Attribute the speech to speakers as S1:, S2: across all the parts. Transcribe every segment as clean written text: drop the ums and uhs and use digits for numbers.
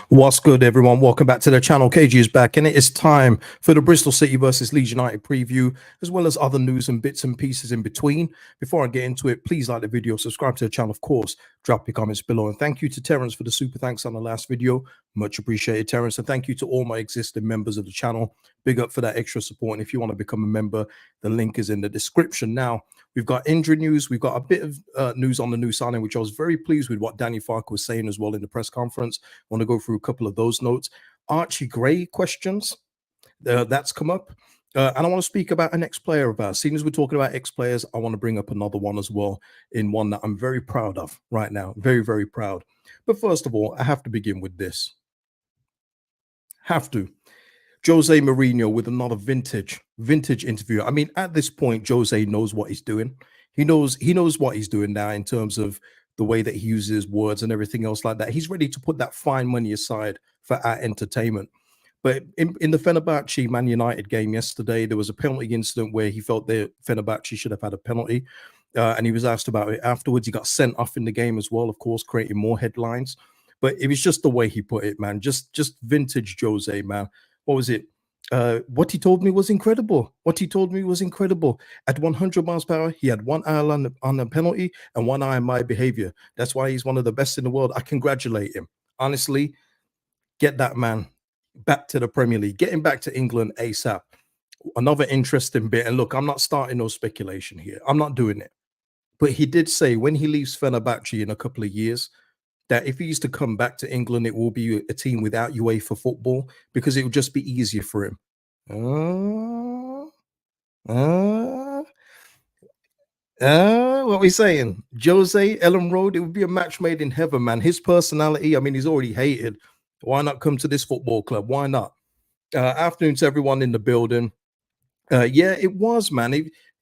S1: What's good, everyone? Welcome back to the channel. KG is back, and it is time for the Bristol City versus Leeds United preview, as well as other news and bits and pieces in between. Before I get into it, please like the video, subscribe to the channel, of course, drop your comments below. And thank you to Terence for the super thanks on the last video. Much appreciated, Terence. And thank you to all my existing members of the channel. Big up for that extra support. And if you want to become a member, the link is in the description. Now, we've got injury news. We've got a bit of news on the new signing, which I was very pleased with what Danny Farke was saying as well in the press conference. I want to go through a couple of those notes. Archie Gray questions, that's come up. And I want to speak about an ex-player of ours. Seeing as we're talking about ex-players, I want to bring up another one as well, in one that I'm very proud of right now. Very, very proud. But first of all, I have to begin with this. Have to. Jose Mourinho with another vintage interview. I mean, at this point, Jose knows what he's doing. He knows what he's doing now in terms of the way that he uses words and everything else like that. He's ready to put that fine money aside for our entertainment. But in the Fenerbahce Man United game yesterday, there was a penalty incident where he felt that Fenerbahce should have had a penalty. And he was asked about it afterwards. He got sent off in the game as well, of course, creating more headlines. But it was just the way he put it, man. Just vintage Jose, man. What was it? What he told me was incredible. What he told me was incredible. At 100 miles per hour, he had one eye on the penalty and one eye on my behavior. That's why he's one of the best in the world. I congratulate him. Honestly, get that man back to the Premier League. Get him back to England ASAP. Another interesting bit. And look, I'm not starting no speculation here. I'm not doing it. But he did say when he leaves Fenerbahce in a couple of years, that if he used to come back to England, it will be a team without UEFA football because it would just be easier for him. What are we saying? Jose, Ellen Road, it would be a match made in heaven, man. His personality, I mean, he's already hated. Why not come to this football club? Why not? Afternoon to everyone in the building. Yeah, it was, man.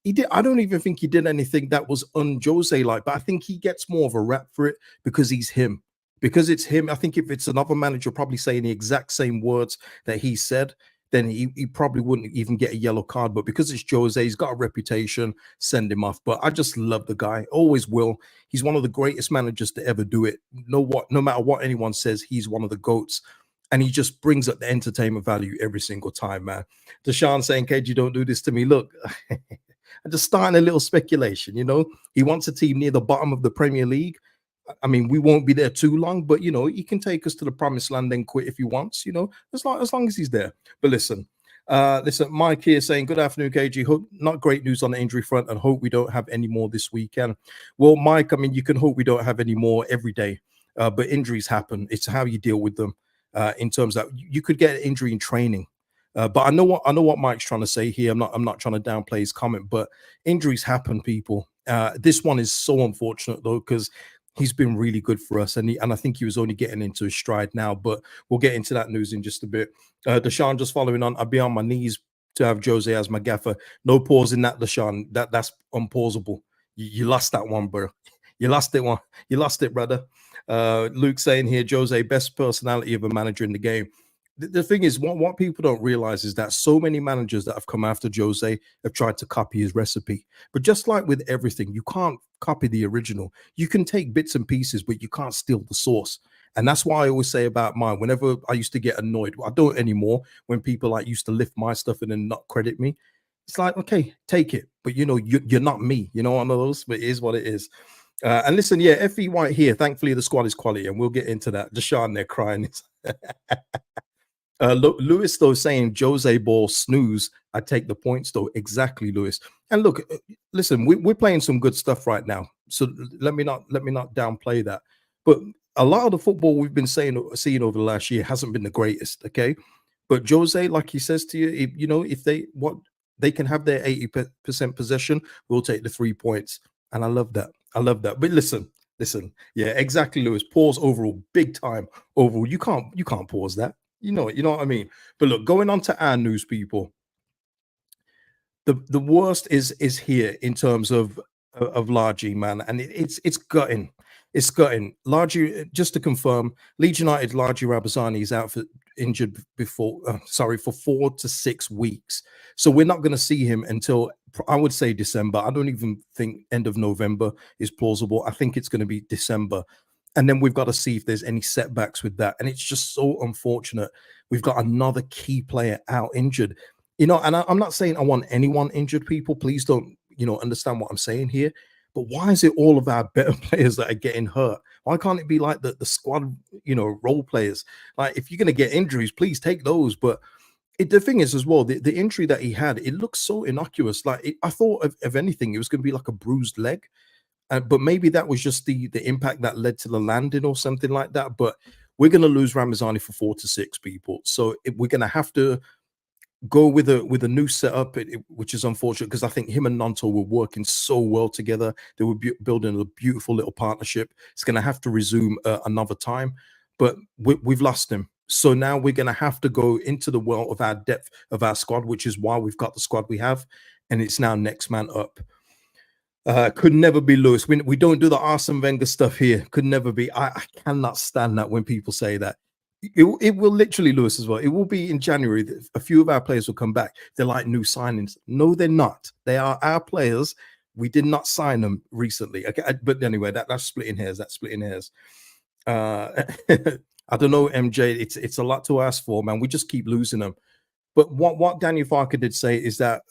S1: He did. I don't even think he did anything that was un-Jose like, but I think he gets more of a rap for it because he's him. Because it's him. I think if it's another manager probably saying the exact same words that he said, then he probably wouldn't even get a yellow card. But because it's Jose, he's got a reputation, send him off. But I just love the guy. Always will. He's one of the greatest managers to ever do it. No matter what anyone says, he's one of the GOATs. And he just brings up the entertainment value every single time, man. Deshaun saying, KG, don't do this to me. Look, I'm just starting a little speculation, you know. He wants a team near the bottom of the Premier League. I mean, we won't be there too long, but, you know, he can take us to the promised land and quit if he wants, you know, as long as he's there. But listen, Mike here saying, good afternoon, KG. Hope not great news on the injury front and hope we don't have any more this weekend. Well, Mike, I mean, you can hope we don't have any more every day, but injuries happen. It's how you deal with them. In terms of you could get an injury in training, but I know what Mike's trying to say here. I'm not trying to downplay his comment, but injuries happen, people. This one is so unfortunate though because he's been really good for us, and I think he was only getting into his stride now. But we'll get into that news in just a bit. Deshaun just following on. I'd be on my knees to have Jose as my gaffer. No pause in that, Deshaun. That's unpausable. You lost that one, bro. You lost it one. You lost it, brother. Luke saying here, Jose, best personality of a manager in the game. The thing is, what people don't realize is that so many managers that have come after Jose have tried to copy his recipe. But just like with everything, you can't copy the original. You can take bits and pieces, but you can't steal the source. And that's why I always say about mine, whenever I used to get annoyed, I don't anymore, when people like used to lift my stuff and then not credit me. It's like, okay, take it. But, you know, you're not me. You know, one of those, but it is what it is. And listen, yeah, FE White here. Thankfully, the squad is quality, and we'll get into that. Deshaun there crying. Lewis, though, saying Jose ball snooze. I take the points, though. Exactly, Lewis. And look, listen, we're playing some good stuff right now. So let me not downplay that. But a lot of the football we've been seeing over the last year hasn't been the greatest. Okay, but Jose, like he says to you, you know, if they can have their 80% possession, we'll take the 3 points. And I love that. I love that. But listen. Yeah, exactly, Lewis. Pause overall, big time overall. You can't pause that. You know what I mean? But look, going on to our news, people. The worst is here in terms of Largy, man, and it's gutting. It's gutting. Largy, just to confirm, Leeds United Largy Ramazani is out for injured for 4 to 6 weeks. So we're not going to see him until, I would say, December. I don't even think end of November is plausible. I think it's going to be December. And then we've got to see if there's any setbacks with that. And it's just so unfortunate. We've got another key player out injured. And I'm not saying I want anyone injured, people. Please don't, understand what I'm saying here. But why is it all of our better players that are getting hurt? Why can't it be like the squad, role players? Like, if you're going to get injuries, please take those. But the thing is, as well, the injury that he had, it looks so innocuous. Like, I thought of anything, it was going to be like a bruised leg. But maybe that was just the impact that led to the landing or something like that. But we're going to lose Ramazani for 4 to 6 people. So we're going to have to go with a new setup, which is unfortunate because I think him and Nanto were working so well together. They were building a beautiful little partnership. It's going to have to resume another time, but we've lost him. So now we're going to have to go into the well of our depth of our squad, which is why we've got the squad we have, and it's now next man up. Could never be Lewis. We don't do the Arsene Wenger stuff here. Could never be. I cannot stand that when people say that. It will literally, Lewis, as well. It will be in January. A few of our players will come back. They're like new signings. No, they're not. They are our players. We did not sign them recently. Okay, but anyway, that's splitting hairs. That's splitting hairs. I don't know, MJ. It's a lot to ask for, man. We just keep losing them. But what Daniel Farker did say is that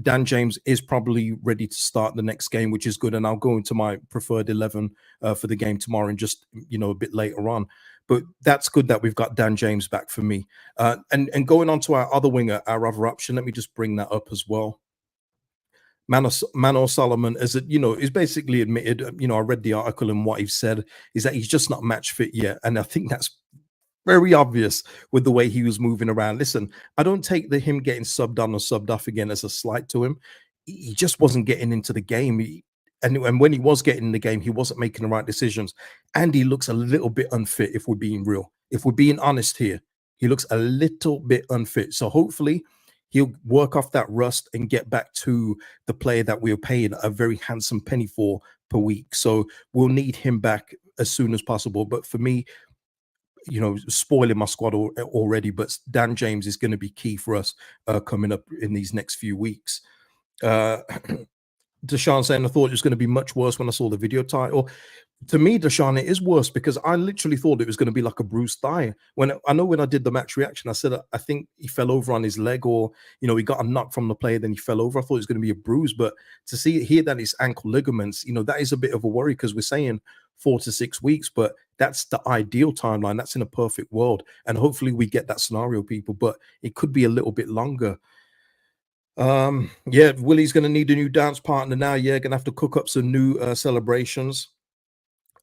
S1: Dan James is probably ready to start the next game, which is good. And I'll go into my preferred 11 for the game tomorrow and just, a bit later on. But that's good that we've got Dan James back for me. And going on to our other winger, our other option, let me just bring that up as well. Manor Solomon, is basically admitted, I read the article and what he's said is that he's just not match fit yet. And I think that's very obvious with the way he was moving around. Listen, I don't take him getting subbed on or subbed off again as a slight to him. He just wasn't getting into the game. And when he was getting in the game, he wasn't making the right decisions. And he looks a little bit unfit, if we're being real. If we're being honest here, he looks a little bit unfit. So hopefully he'll work off that rust and get back to the player that we were paying a very handsome penny for per week. So we'll need him back as soon as possible. But for me, spoiling my squad already, but Dan James is going to be key for us coming up in these next few weeks. Deshaun saying, I thought it was going to be much worse when I saw the video title. To me, Deshaun, it is worse because I literally thought it was going to be like a bruised thigh. When I did the match reaction, I said I think he fell over on his leg, or he got a knock from the player, then he fell over. I thought it was going to be a bruise, but to see it here that it's ankle ligaments, that is a bit of a worry because we're saying 4 to 6 weeks, but that's the ideal timeline. That's in a perfect world, and hopefully we get that scenario, people. But it could be a little bit longer. Yeah, Willie's going to need a new dance partner now. Yeah, gonna have to cook up some new celebrations.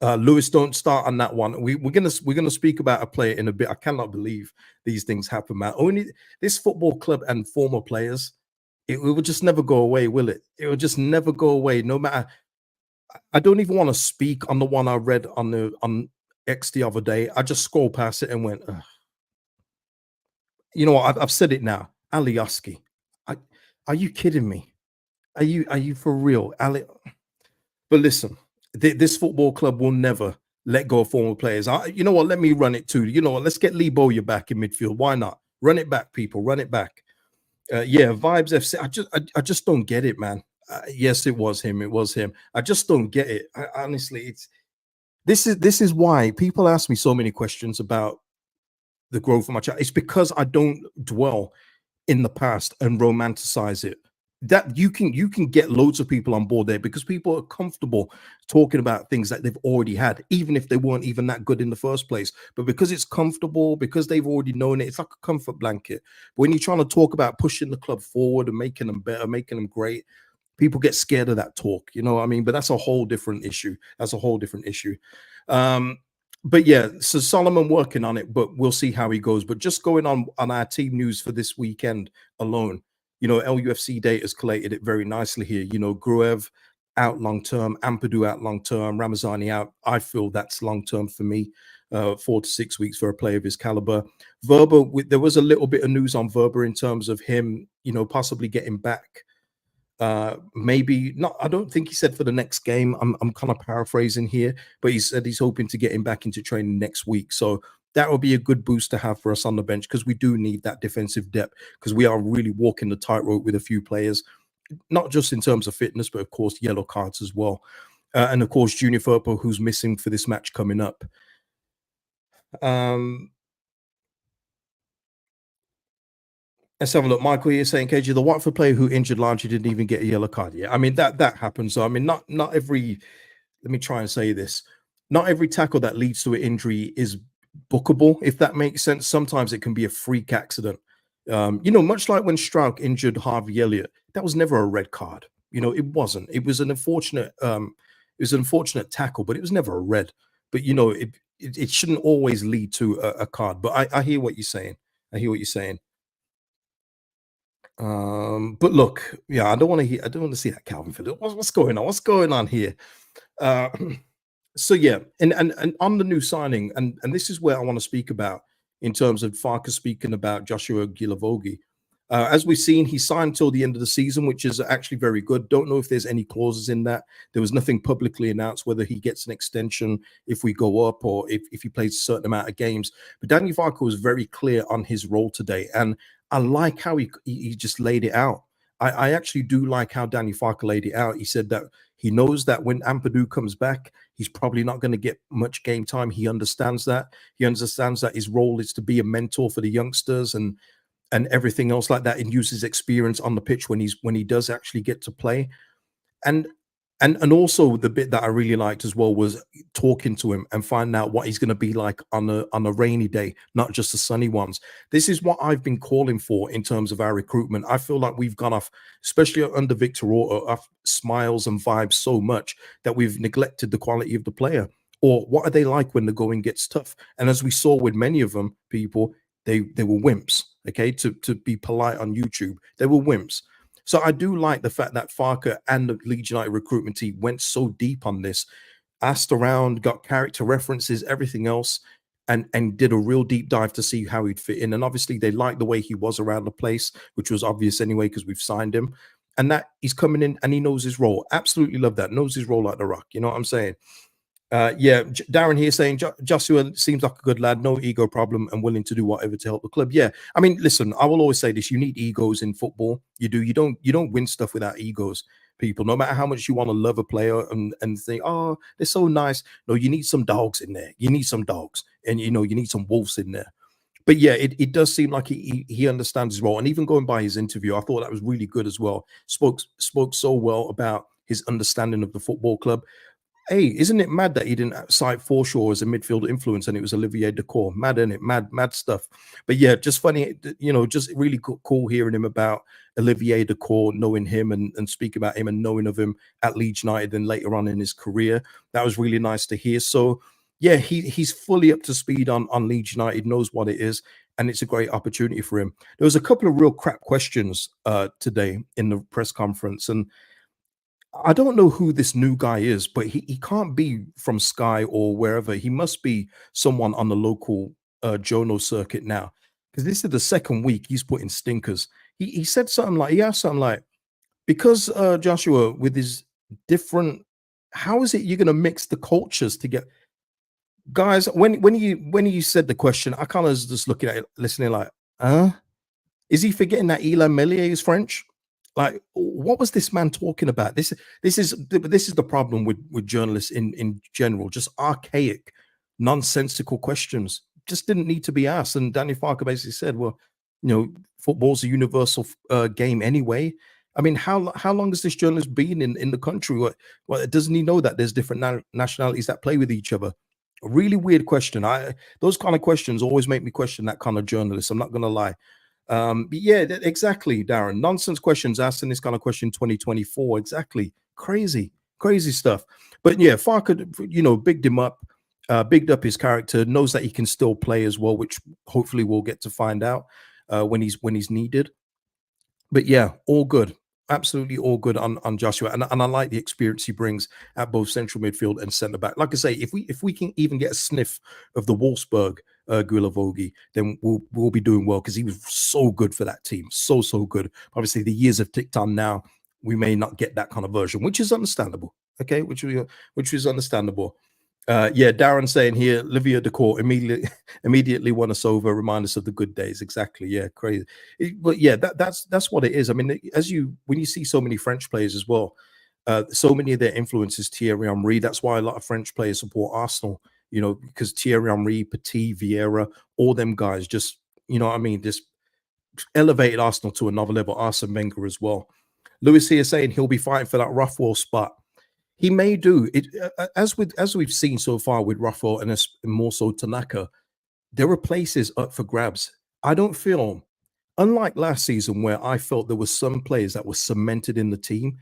S1: Lewis, don't start on that one. We're gonna speak about a player in a bit. I cannot believe these things happen, man. Only this football club and former players, it will just never go away, will it? It will just never go away. No matter. I don't even want to speak on the one I read on X the other day. I just scrolled past it and went, ugh. You know what? I've said it now. Alioski. Are you kidding me? Are you for real, Ali? But listen, this football club will never let go of former players. You know what? Let me run it too. You know what? Let's get Lee Bowyer back in midfield. Why not? Run it back, people. Run it back. Yeah, Vibes FC. I just don't get it, man. Yes, it was him. It was him. I just don't get it. Honestly, this is why people ask me so many questions about the growth of my child. It's because I don't dwell in the past and romanticize it. That you can get loads of people on board there because people are comfortable talking about things that they've already had, even if they weren't even that good in the first place. But because it's comfortable, because they've already known it, it's like a comfort blanket. But when you're trying to talk about pushing the club forward and making them better, making them great, people get scared of that talk. You know what I mean? But that's a whole different issue. That's a whole different issue. But yeah, so Solomon working on it, but we'll see how he goes. But just going on our team news for this weekend alone, LUFC data has collated it very nicely here. Gruev out long term, Ampadu out long term, Ramazani out. I feel that's long term for me. 4 to 6 weeks for a player of his caliber. Verba, there was a little bit of news on Verba in terms of him, possibly getting back. Maybe not. I don't think he said for the next game. I'm kind of paraphrasing here, but he said he's hoping to get him back into training next week. So that will be a good boost to have for us on the bench because we do need that defensive depth because we are really walking the tightrope with a few players, not just in terms of fitness, but of course yellow cards as well. and of course Junior Firpo, who's missing for this match coming up. Um, let's have a look. Michael, you're saying, KG, the Watford player who injured largely didn't even get a yellow card. Yeah, I mean that happens. So I mean, not every. Let me try and say this: not every tackle that leads to an injury is bookable, if that makes sense. Sometimes it can be a freak accident. Much like when Strauch injured Harvey Elliott, that was never a red card. It wasn't. It was an unfortunate. It was an unfortunate tackle, but it was never a red. But it shouldn't always lead to a card. But I hear what you're saying. I hear what you're saying. But look, yeah, I don't want to hear. I don't want to see that Calvin Phillips. What's going on? What's going on here? Uh, so yeah, and on the new signing, and this is where I want to speak about in terms of Farkas speaking about Josuha Guilavogui. As we've seen, he signed till the end of the season, which is actually very good. Don't know if there's any clauses in that. There was nothing publicly announced whether he gets an extension if we go up or if he plays a certain amount of games. But Daniel Farkas was very clear on his role today, and I like how he just laid it out. I actually do like how Danny Farker laid it out. He said that he knows that when Ampadu comes back, he's probably not going to get much game time. He understands that. He understands that his role is to be a mentor for the youngsters and everything else like that, and use his experience on the pitch when he does actually get to play. And and also the bit that I really liked as well was talking to him and finding out what he's going to be like on a rainy day, not just the sunny ones. This is what I've been calling for in terms of our recruitment. I feel like we've gone off, especially under Victor Orta, off smiles and vibes so much that we've neglected the quality of the player. Or what are they like when the going gets tough? And as we saw with many of them, people, they were wimps. Okay, to be polite on YouTube, they were wimps. So I do like the fact that Farker and the Leeds United recruitment team went so deep on this, asked around, got character references, everything else, and did a real deep dive to see how he'd fit in. And obviously they liked the way he was around the place, which was obvious anyway because we've signed him. And that he's coming in and he knows his role. Absolutely love that. Knows his role like the rock. You know what I'm saying? Yeah, Darren here saying Joshua seems like a good lad, no ego problem, and willing to do whatever to help the club. Yeah, I mean, listen, I will always say this: you need egos in football. You do. You don't win stuff without egos. People, no matter how much you want to love a player and think, oh, they're so nice. No, you need some dogs in there. You need some dogs, and you need some wolves in there. But yeah, it does seem like he understands his role, and even going by his interview, I thought that was really good as well. Spoke so well about his understanding of the football club. Hey, isn't it mad that he didn't cite Forshaw as a midfield influence and it was Olivier Dacour? Mad, isn't it? Mad stuff. But yeah, just funny, just really cool hearing him about Olivier Dacour, knowing him and speak about him and knowing of him at Leeds United and later on in his career. That was really nice to hear. So yeah, he's fully up to speed on Leeds United, knows what it is, and it's a great opportunity for him. There was a couple of real crap questions today in the press conference, and I don't know who this new guy is, but he can't be from Sky or wherever. He must be someone on the local Jono circuit now, because this is the second week he's putting stinkers. He said something like, he asked something like, because Joshua with his different, how is it you're going to mix the cultures to get guys? When you said the question, I kind of was just looking at it, listening like, huh? Is he forgetting that Elan Melier is French? Like, what was this man talking about? This is the problem with journalists in general. Just archaic, nonsensical questions just didn't need to be asked. And Danny Farker basically said, "Well, football's a universal game anyway." I mean, how long has this journalist been in the country? What doesn't he know that there's different nationalities that play with each other? A really weird question. Those kind of questions always make me question that kind of journalist. I'm not going to lie. But yeah, exactly, Darren. Nonsense questions asking this kind of question 2024. Exactly. Crazy stuff. But yeah, Farker, bigged him up, bigged up his character, knows that he can still play as well, which hopefully we'll get to find out when he's needed. But yeah, all good. Absolutely all good on Joshua. And I like the experience he brings at both central midfield and centre back. Like I say, if we can even get a sniff of the Wolfsburg Guilavogui, then we'll be doing well, because he was so good for that team. So good. Obviously, the years have ticked on now. We may not get that kind of version, which is understandable. Okay, which is understandable. Yeah, Darren saying here, Livia Decourt immediately won us over, remind us of the good days. Exactly. Yeah, crazy. But yeah, that's what it is. I mean, when you see so many French players as well, So many of their influences Thierry Henry. That's why a lot of French players support Arsenal. Because Thierry Henry, Petit, Vieira, all them guys just, what I mean, just elevated Arsenal to another level. Arsene Wenger as well. Lewis here saying he'll be fighting for that Rothwell spot. He may do it, as we've seen so far with Rothwell and more so Tanaka. There are places up for grabs. I don't feel, unlike last season where I felt there were some players that were cemented in the team.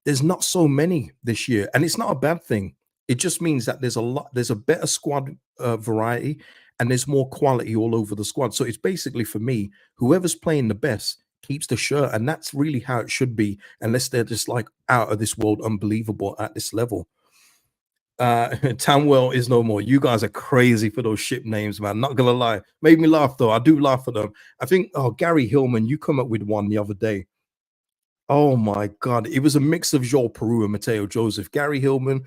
S1: There's not so many this year, and it's not a bad thing. It just means that there's a better squad variety, and there's more quality all over the squad. So it's basically, for me, whoever's playing the best keeps the shirt, and that's really how it should be, unless they're just like out of this world, unbelievable at this level. Tamwell is no more. You guys are crazy for those ship names, man. Not gonna lie, made me laugh though. I do laugh at them. I think, Gary Hillman, you come up with one the other day. Oh my God. It was a mix of Joel Peru and Mateo Joseph. Gary Hillman,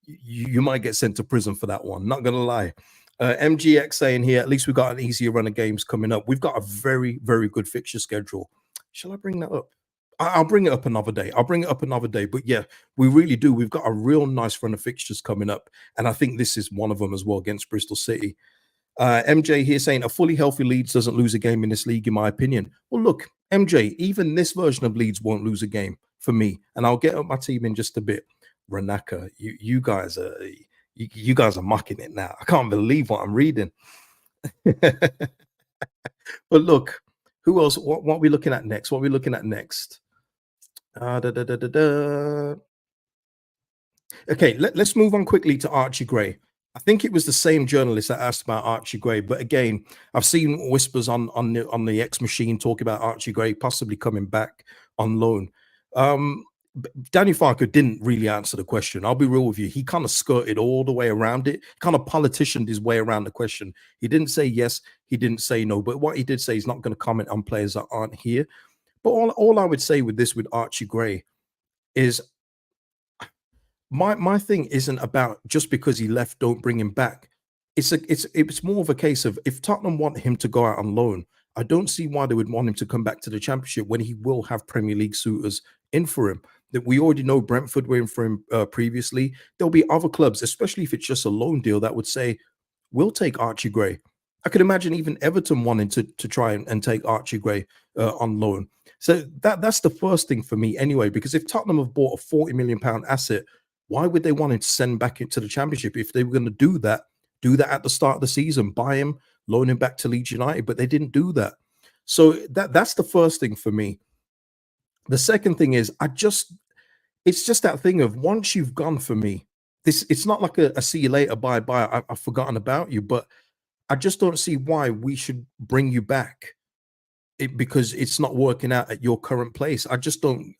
S1: you might get sent to prison for that one. Not going to lie. MGX saying here, at least we've got an easier run of games coming up. We've got a very, very good fixture schedule. Shall I bring that up? I'll bring it up another day. But yeah, we really do. We've got a real nice run of fixtures coming up. And I think this is one of them as well against Bristol City. MJ here saying a fully healthy Leeds doesn't lose a game in this league, in my opinion. Well, look, MJ, even this version of Leeds won't lose a game for me. And I'll get up my team in just a bit. Ranaka, you guys are mocking it now. I can't believe what I'm reading. But look, who else? What are we looking at next? Okay, let's move on quickly to Archie Gray. I think it was the same journalist that asked about Archie Gray, but again, I've seen whispers on the X machine talk about Archie Gray possibly coming back on loan. Danny Farker didn't really answer the question. I'll be real with you. He kind of skirted all the way around it, kind of politicianed his way around the question. He didn't say yes, he didn't say no, but what he did say, he's not going to comment on players that aren't here. But all I would say with Archie Gray is my thing isn't about just because he left, don't bring him back. It's more of a case of, if Tottenham want him to go out on loan, I don't see why they would want him to come back to the Championship when he will have Premier League suitors in for him. That we already know Brentford were in for him previously. There'll be other clubs, especially if it's just a loan deal, that would say, we'll take Archie Gray. I could imagine even Everton wanting to try and take Archie Gray on loan. So that's the first thing for me anyway, because if Tottenham have bought a £40 million asset, why would they want him to send back into the Championship? If they were going to do that at the start of the season, buy him, loan him back to Leeds United, but they didn't do that. So that's the first thing for me. The second thing is, it's just that thing of, once you've gone, for me, it's not like a see you later, bye, I've forgotten about you, but I just don't see why we should bring you back because it's not working out at your current place. I just don't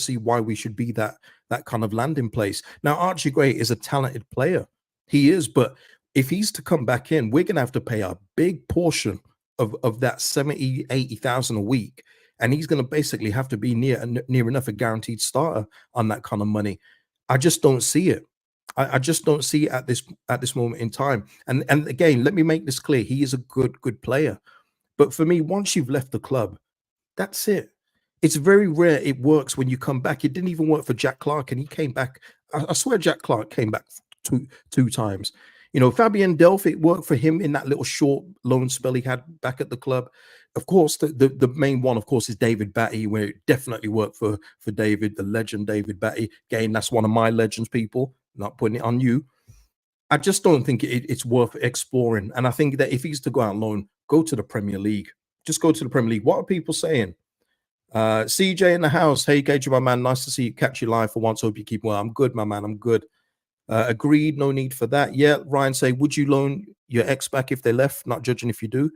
S1: see why we should be that kind of landing place. Now, Archie Gray is a talented player. He is, but if he's to come back in, we're going to have to pay a big portion of that 70, 80,000 a week. And he's going to basically have to be near enough a guaranteed starter on that kind of money. I just don't see it. I just don't see it at this moment in time. And again, let me make this clear. He is a good player. But for me, once you've left the club, that's it. It's very rare it works when you come back. It didn't even work for Jack Clark, and he came back. I swear Jack Clark came back two times. Fabian Delph, it worked for him in that little short loan spell he had back at the club. Of course, the main one, of course, is David Batty, where it definitely worked for David, the legend David Batty. Again, that's one of my legends, people. Not putting it on you. I just don't think it's worth exploring. And I think that if he's to go out on loan, go to the Premier League. Just go to the Premier League. What are people saying? CJ in the house. Hey, KJ, my man. Nice to see you. Catch you live for once. Hope you keep well. I'm good, my man. I'm good. Agreed. No need for that. Yeah. Ryan say, would you loan your ex back if they left? Not judging if you do.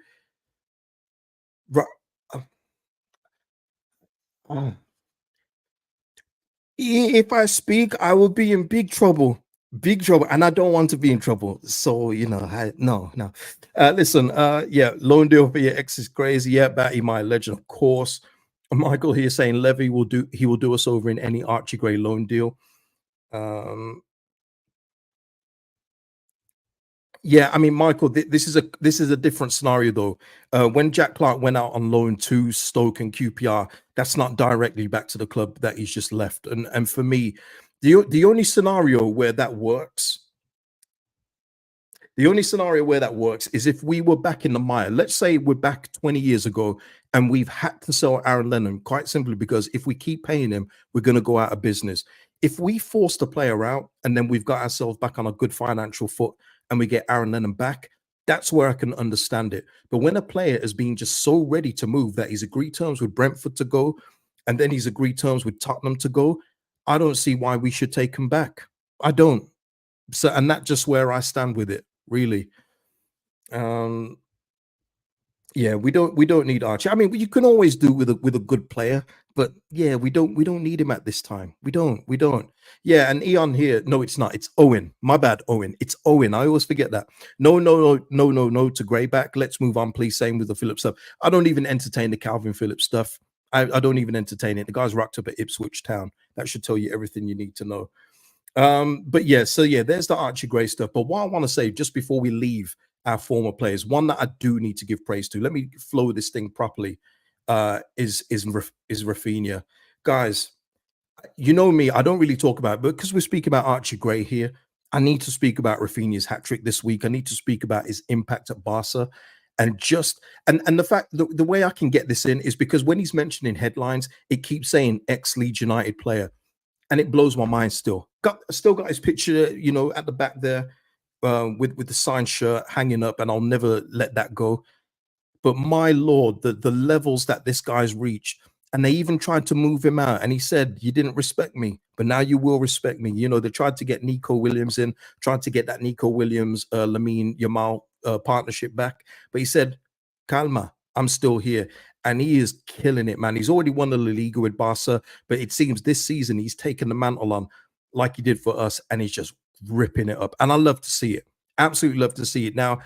S1: If I speak, I will be in big trouble, and I don't want to be in trouble. So no. Listen, yeah, loan deal for your ex is crazy. Yeah, Batty, my legend, of course. Michael here saying Levy will do us over in any Archie Gray loan deal. Yeah, I mean, Michael, this is a different scenario though. When Jack Clark went out on loan to Stoke and QPR, that's not directly back to the club that he's just left. And for me, The only scenario where that works, is if we were back in the mire. Let's say we're back 20 years ago and we've had to sell Aaron Lennon, quite simply because if we keep paying him, we're going to go out of business. If we force the player out and then we've got ourselves back on a good financial foot and we get Aaron Lennon back, that's where I can understand it. But when a player has been just so ready to move that he's agreed terms with Brentford to go, and then he's agreed terms with Tottenham to go, I don't see why we should take him back. I don't. So, and that's just where I stand with it, really. Um, yeah, we don't need Archie. I mean, you can always do with a good player, but yeah, we don't need him at this time. We don't. Yeah, and Eon here. No, it's not. It's Owen. My bad, Owen. It's Owen. I always forget that. No to Greyback. Let's move on, please. Same with the Phillips stuff. I don't even entertain the Calvin Phillips stuff. I don't even entertain it. The guy's rocked up at Ipswich Town. That should tell you everything you need to know. But yeah, so yeah, there's the Archie Gray stuff. But what I want to say just before we leave our former players, one that I do need to give praise to, let me flow this thing properly, is Raphinha. Guys, you know me, I don't really talk about it, but because we're speaking about Archie Gray here, I need to speak about Raphinha's hat trick this week. I need to speak about his impact at Barca. And just and the fact the way I can get this in is because when he's mentioned in headlines, it keeps saying ex-Leeds United player, and it blows my mind still. Still got his picture, at the back there, with the signed shirt hanging up, and I'll never let that go. But my lord, the levels that this guy's reached, and they even tried to move him out, and he said, "You didn't respect me, but now you will respect me." They tried to get Nico Williams in, tried to get that Nico Williams, Lamine Yamal partnership back, but he said, "Calma, I'm still here." And he is killing it, man. He's already won the La Liga with Barca, but it seems this season he's taken the mantle on like he did for us, and he's just ripping it up. And I love to see it. Absolutely love to see it. Now,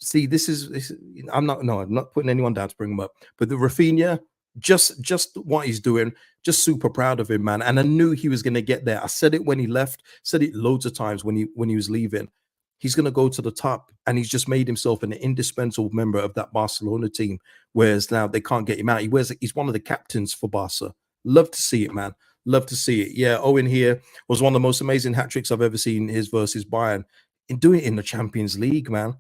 S1: see, this is I'm not putting anyone down to bring him up, but the Raphinha, just what he's doing, just super proud of him, man. And I knew he was going to get there. I said it when he left, said it loads of times when he was leaving. He's going to go to the top, and he's just made himself an indispensable member of that Barcelona team. Whereas now they can't get him out. He's one of the captains for Barca. Love to see it, man. Love to see it. Yeah, Owen here was one of the most amazing hat tricks I've ever seen. His versus Bayern, in doing it in the Champions League, man.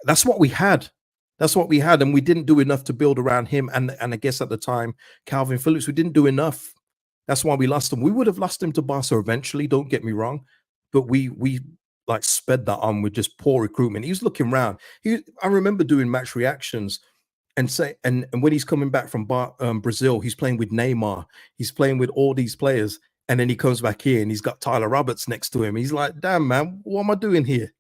S1: That's what we had. That's what we had, and we didn't do enough to build around him. And I guess at the time, Calvin Phillips, we didn't do enough. That's why we lost him. We would have lost him to Barca eventually. Don't get me wrong, but we like sped that on with just poor recruitment. He was looking around. I remember doing match reactions and when he's coming back from Brazil, he's playing with Neymar. He's playing with all these players, and then he comes back here and he's got Tyler Roberts next to him. He's like, "Damn, man, what am I doing here?"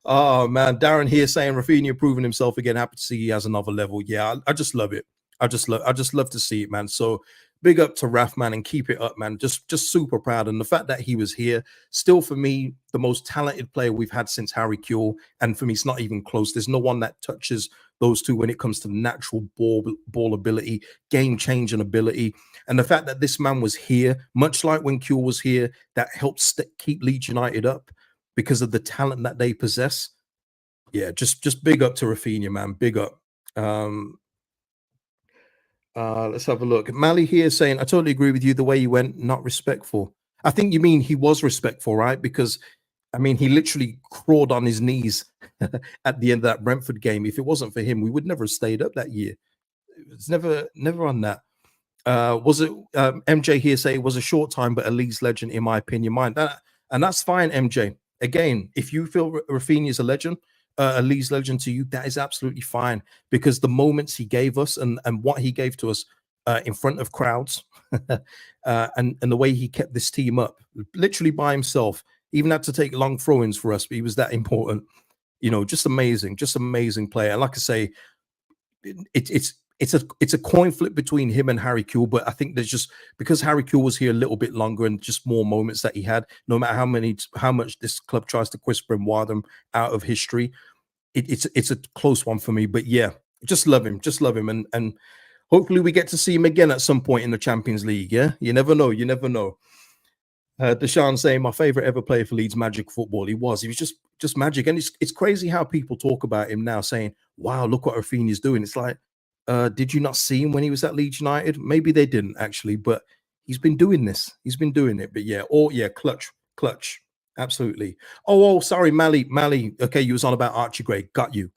S1: Oh man, Darren here saying Raphinha proving himself again. Happy to see he has another level. Yeah, I just love it. I just love to see it, man. So big up to Raf, man, and keep it up, man. Just super proud. And the fact that he was here, still for me, the most talented player we've had since Harry Kewell. And for me, it's not even close. There's no one that touches those two when it comes to natural ball ability, game changing ability. And the fact that this man was here, much like when Kewell was here, that helped keep Leeds United up because of the talent that they possess. Yeah, just big up to Raphinha, man. Big up. Let's have a look. Mally here saying, "I totally agree with you. The way you went, not respectful." I think you mean he was respectful, right? Because I mean, he literally crawled on his knees at the end of that Brentford game. If it wasn't for him, we would never have stayed up that year. It's never on that. Was it MJ here say it was a short time, but a Leeds legend, in my opinion. And that's fine, MJ. Again, if you feel Raphinha is a legend, a Leeds legend to you, that is absolutely fine, because the moments he gave us and what he gave to us in front of crowds, and the way he kept this team up, literally by himself, even had to take long throw-ins for us, but he was that important. Just amazing player. And like I say, it's a coin flip between him and Harry Kewell, but I think there's just, because Harry Kewell was here a little bit longer and just more moments that he had, no matter how much this club tries to whisper and wire them out of history, it's a close one for me. But yeah, just love him, and hopefully we get to see him again at some point in the Champions League. Yeah, you never know. Deshaun saying, "My favorite ever player for Leeds, magic football." He was just magic. And it's crazy how people talk about him now, saying, "Wow, look what Raphinha's doing." It's like, did you not see him when he was at Leeds United? Maybe they didn't actually, but He's been doing this. He's been doing it. But yeah, clutch. Absolutely. Oh, sorry, Mally. Okay, you was on about Archie Gray. Got you.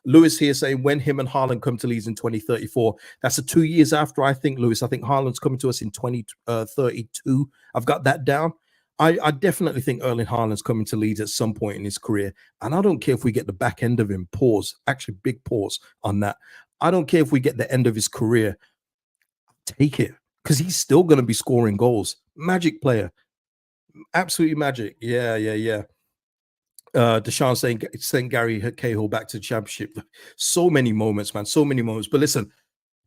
S1: Lewis here saying when him and Haaland come to Leeds in 2034. That's 2 years after, I think, Lewis. I think Haaland's coming to us in 2032. I've got that down. I definitely think Erling Haaland's coming to Leeds at some point in his career. And I don't care if we get the back end of him. Pause. Actually, big pause on that. I don't care if we get the end of his career. Take it. Because he's still going to be scoring goals. Magic player. Absolutely magic. Yeah. Deshaun saying Gary Cahill back to the championship. So many moments, man. So many moments. But listen,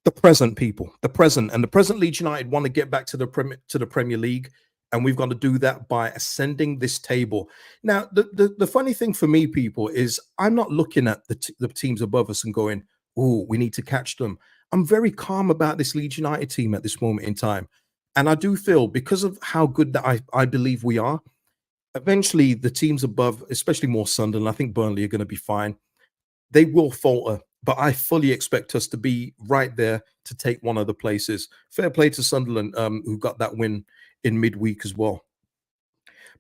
S1: the present, people, the present Leeds United want to get back to the Premier League, and we've got to do that by ascending this table. Now, the funny thing for me, people, is I'm not looking at the teams above us and going, "Oh, we need to catch them." I'm very calm about this Leeds United team at this moment in time, and I do feel because of how good that I believe we are. Eventually, the teams above, especially more Sunderland, I think Burnley are going to be fine. They will falter, but I fully expect us to be right there to take one of the places. Fair play to Sunderland, who got that win in midweek as well.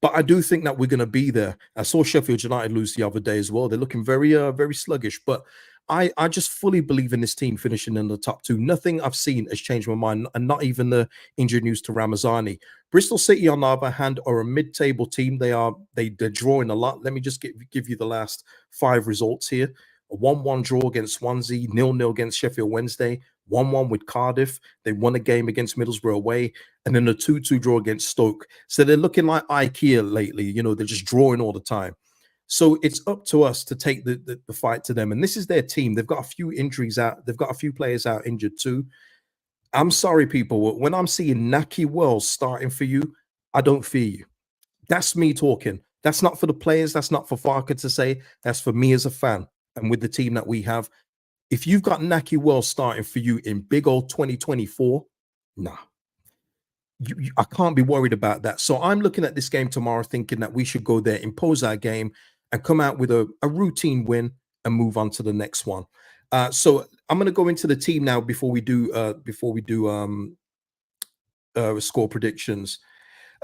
S1: But I do think that we're going to be there. I saw Sheffield United lose the other day as well. They're looking very sluggish. But I just fully believe in this team finishing in the top two. Nothing I've seen has changed my mind, and not even the injury news to Ramazani. Bristol City, on the other hand, are a mid-table team. They're drawing a lot. Let me just give you the last 5 results here. A 1-1 draw against Swansea, 0-0 against Sheffield Wednesday, 1-1 with Cardiff. They won a game against Middlesbrough away, and then a 2-2 draw against Stoke. So they're looking like IKEA lately. They're just drawing all the time. So it's up to us to take the fight to them. And this is their team. They've got a few injuries out. They've got a few players out injured too. I'm sorry, people. When I'm seeing Naki Wells starting for you, I don't fear you. That's me talking. That's not for the players. That's not for Farker to say. That's for me as a fan. And with the team that we have, if you've got Naki Wells starting for you in big old 2024, nah. I can't be worried about that. So I'm looking at this game tomorrow thinking that we should go there, impose our game, and come out with a routine win and move on to the next one. So I'm going to go into the team now before we do score predictions.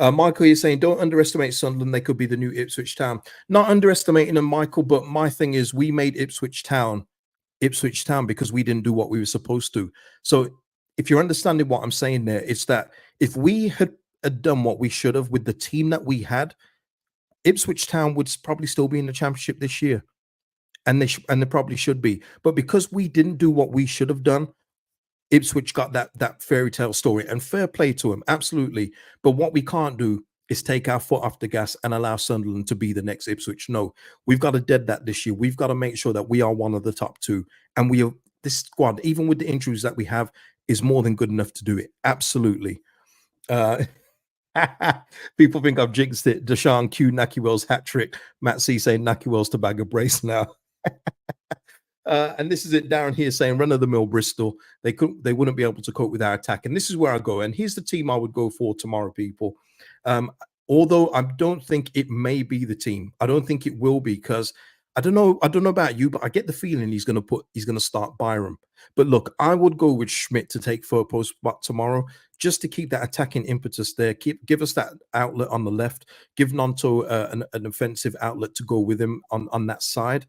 S1: Michael is saying, don't underestimate Sunderland. They could be the new Ipswich Town. Not underestimating them, Michael, but my thing is we made Ipswich Town because we didn't do what we were supposed to. So if you're understanding what I'm saying there, it's that if we had done what we should have with the team that we had, Ipswich Town would probably still be in the championship this year. And they probably should be. But because we didn't do what we should have done, Ipswich got that fairy tale story, and fair play to him, absolutely. But what we can't do is take our foot off the gas and allow Sunderland to be the next Ipswich. No, we've got to dead that this year. We've got to make sure that we are one of the top 2. And this squad, even with the injuries that we have, is more than good enough to do it. Absolutely. People think I've jinxed it. Deshaun Q, Naki Wells hat trick. Matt C saying Naki Wells to bag a brace now. And this is it. Darren here saying run of the mill Bristol. They wouldn't be able to cope with our attack. And this is where I go. And here's the team I would go for tomorrow, people. Although I don't think it may be the team. I don't think it will be, because I don't know about you, but I get the feeling he's going to start Byram. But look, I would go with Schmidt to take third post spot tomorrow, just to keep that attacking impetus there. Give us that outlet on the left. Give Nonto an offensive outlet to go with him on that side.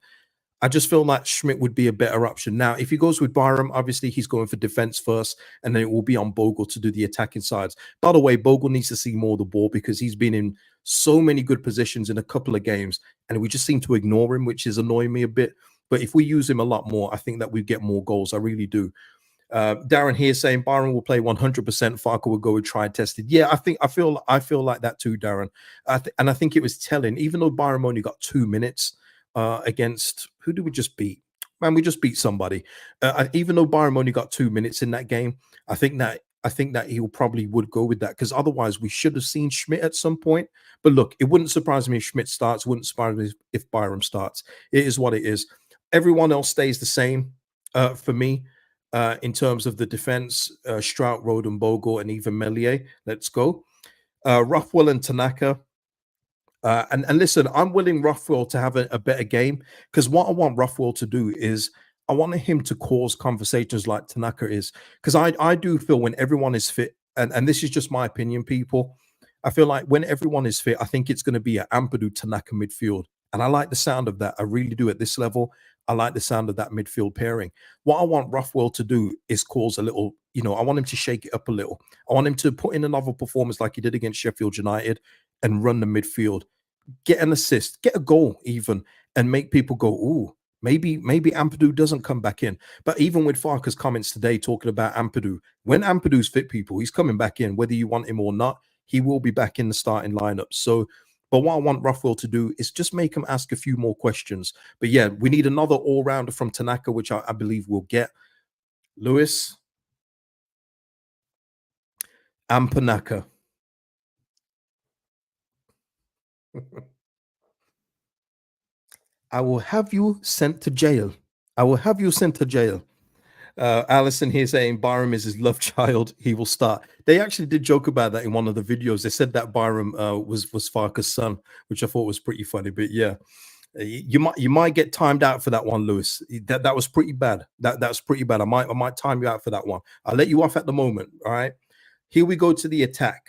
S1: I just feel like Schmidt would be a better option. Now, if he goes with Byram, obviously he's going for defense first, and then it will be on Bogle to do the attacking sides. By the way, Bogle needs to see more of the ball, because he's been in so many good positions in a couple of games, and we just seem to ignore him, which is annoying me a bit. But if we use him a lot more, I think that we get more goals. I really do. Darren here saying Byron will play 100%. Farker will go with tried tested. Yeah, I feel like that too, Darren. And I think it was telling, even though Byron only got 2 minutes against, who did we just beat? Man, we just beat somebody. Even though Byron only got 2 minutes in that game, I think that he probably would go with that, because otherwise we should have seen Schmidt at some point. But look, it wouldn't surprise me if Schmidt starts. Wouldn't surprise me if Byram starts. It is what it is. Everyone else stays the same for me in terms of the defense. Strout, Roden, Bogle, and even Melier. Let's go. Rothwell and Tanaka. And listen, I'm willing Rothwell to have a better game, because what I want Rothwell to do is I want him to cause conversations like Tanaka is, because I do feel when everyone is fit, and this is just my opinion, people. I feel like when everyone is fit, I think it's going to be an Ampadu Tanaka midfield. And I like the sound of that. I really do at this level. I like the sound of that midfield pairing. What I want Rothwell to do is cause a little, I want him to shake it up a little. I want him to put in another performance like he did against Sheffield United and run the midfield, get an assist, get a goal even, and make people go, ooh, maybe Ampadu doesn't come back in. But even with Farke's comments today talking about Ampadu, when Ampadu's fit, people, he's coming back in, whether you want him or not. He will be back in the starting lineup. So, but what I want Rothwell to do is just make him ask a few more questions. But yeah, we need another all-rounder from Tanaka, which I believe we'll get. Lewis Ampanaka. I will have you sent to jail. I will have you sent to jail. Allison here saying Byram is his love child. He will start. They actually did joke about that in one of the videos. They said that Byram was Farke's son, which I thought was pretty funny. But yeah, you might get timed out for that one, Lewis. That was pretty bad. That was pretty bad. I might time you out for that one. I'll let you off at the moment. All right. Here we go to the attack.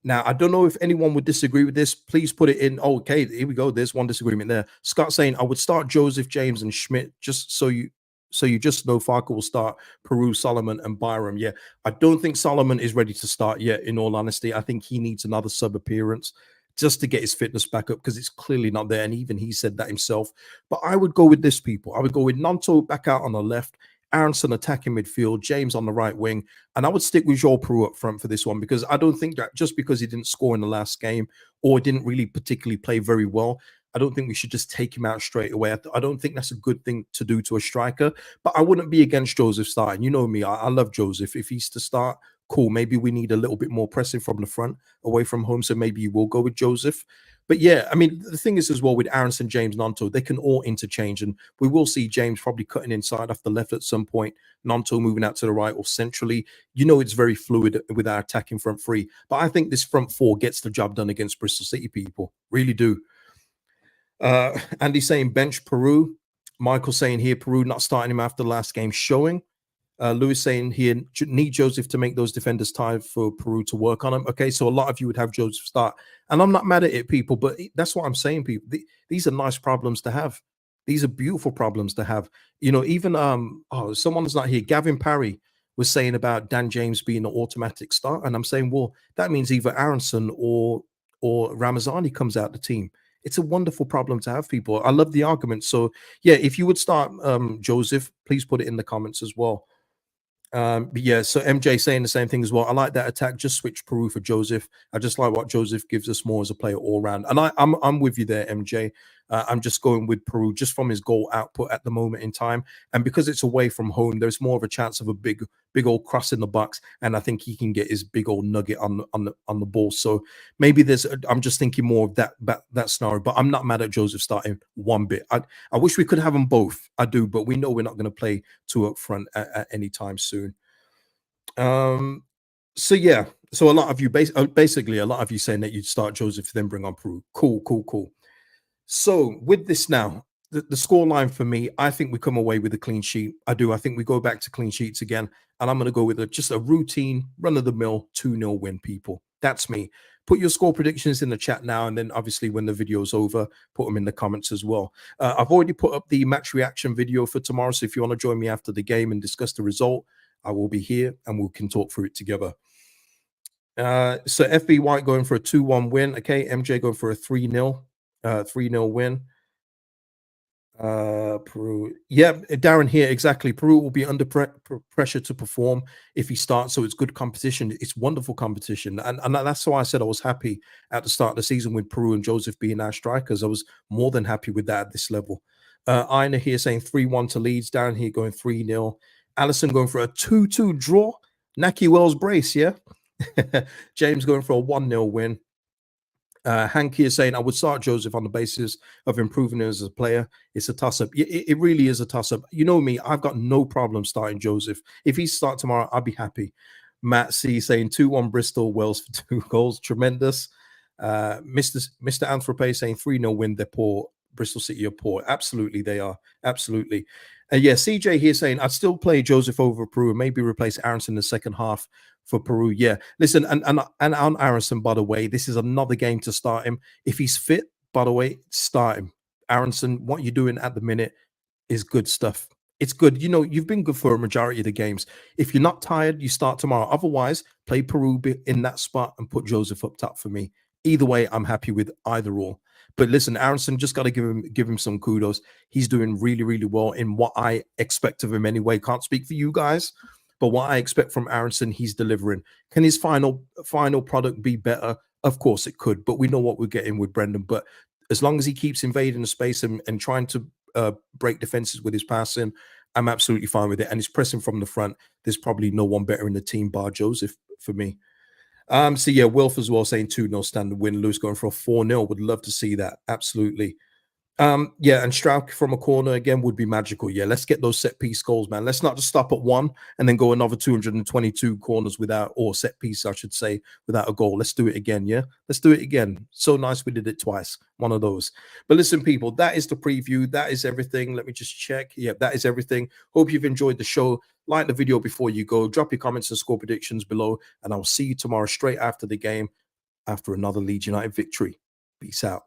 S1: Now, I don't know if anyone would disagree with this. Please put it in. Oh, okay, here we go. There's one disagreement there. Scott saying, I would start Joseph, James, and Schmidt just so you just know Farke will start Peru, Solomon, and Byram. Yeah, I don't think Solomon is ready to start yet, in all honesty. I think he needs another sub appearance just to get his fitness back up because it's clearly not there. And even he said that himself. But I would go with this, people. I would go with Nanto back out on the left, Aronson attacking midfield, James on the right wing. And I would stick with Joel Peru up front for this one because I don't think that just because he didn't score in the last game or didn't really particularly play very well, I don't think we should just take him out straight away. I don't think that's a good thing to do to a striker, but I wouldn't be against Joseph starting. You know me, I love Joseph. If he's to start, cool. Maybe we need a little bit more pressing from the front away from home. So maybe you will go with Joseph. But yeah, I mean, the thing is as well with Aronson, James, Nanto, they can all interchange. And we will see James probably cutting inside off the left at some point, Nanto moving out to the right or centrally. It's very fluid with our attacking front three. But I think this front four gets the job done against Bristol City, people. Really do. Andy saying bench Peru. Michael saying here Peru not starting him after the last game showing. Lewis saying here need Joseph to make those defenders tired for Peru to work on them. Okay, so a lot of you would have Joseph start, and I'm not mad at it, people. But that's what I'm saying, people. These are nice problems to have. These are beautiful problems to have. Even someone's not here. Gavin Parry was saying about Dan James being an automatic start, and I'm saying, well, that means either Aronson or Ramazani comes out the team. It's a wonderful problem to have, people. I love the argument. So yeah, if you would start Joseph, please put it in the comments as well. But yeah, so MJ saying the same thing as well. I like that attack. Just switch Peru for Joseph. I just like what Joseph gives us more as a player all round. And I'm with you there, MJ. I'm just going with Peru just from his goal output at the moment in time, and because it's away from home, there's more of a chance of a big old cross in the box, and I think he can get his big old nugget on the ball. So maybe I'm just thinking more of that scenario. But I'm not mad at Joseph starting one bit. I wish we could have them both. I do, but we know we're not going to play two up front at any time soon. So yeah, so a lot of you basically a lot of you saying that you'd start Joseph then bring on Peru. Cool. So with this now, the score line for me, I think we come away with a clean sheet. I do. I think we go back to clean sheets again, and I'm going to go with just a routine run-of-the-mill 2-0 win, people. That's me. Put your score predictions in the chat now, and then obviously when the video's over, put them in the comments as well. I've already put up the match reaction video for tomorrow, so if you want to join me after the game and discuss the result, I will be here, and we can talk through it together. So FB White going for a 2-1 win. Okay, MJ going for a 3-0. 3-0 win. Peru. Yeah, Darren here, exactly. Peru will be under pressure to perform if he starts, so it's good competition. It's wonderful competition, and that's why I said I was happy at the start of the season with Peru and Joseph being our strikers. I was more than happy with that at this level. Ina here saying 3-1 to Leeds. Darren here going 3-0. Allison going for a 2-2 draw. Naki Wells brace, yeah. James going for a 1-0 win. Hanky is saying, I would start Joseph on the basis of improving him as a player. It's a toss-up. It really is a toss-up. You know me, I've got no problem starting Joseph. If he starts tomorrow, I'll be happy. Matt C saying 2-1 Bristol, Wells for 2 goals. Tremendous. Mr. Anthrope saying 3-0 win. They're poor. Bristol City are poor. Absolutely, they are. Absolutely. Yeah, CJ here saying I'd still play Joseph over Peru and maybe replace Aronson in the second half for Peru. Yeah, listen, and on Aronson, by the way, this is another game to start him. If he's fit, by the way, start him. Aronson, what you're doing at the minute is good stuff. It's good. You know, you've been good for a majority of the games. If you're not tired, you start tomorrow. Otherwise, play Peru in that spot and put Joseph up top for me. Either way, I'm happy with either or. But listen, Aronson, just got to give him some kudos. He's doing really, really well in what I expect of him anyway. Can't speak for you guys, but what I expect from Aronson, he's delivering. Can his final product be better? Of course it could, but we know what we're getting with Brendan. But as long as he keeps invading the space and trying to break defenses with his passing, I'm absolutely fine with it. And he's pressing from the front. There's probably no one better in the team bar Joseph for me. So yeah, Wilf as well saying 2-0 standard win. Lewis going for a 4-0. Would love to see that. Absolutely. Yeah, and Strauch from a corner again would be magical. Yeah, let's get those set piece goals, man. Let's not just stop at one and then go another 222 corners without, or set piece, I should say, without a goal. Let's do it again. Yeah, let's do it again. So nice we did it twice. One of those. But listen, people, that is the preview. That is everything. Let me just check. Yeah, that is everything. Hope you've enjoyed the show. Like the video before you go. Drop your comments and score predictions below, and I'll see you tomorrow straight after the game, after another Leeds United victory. Peace out.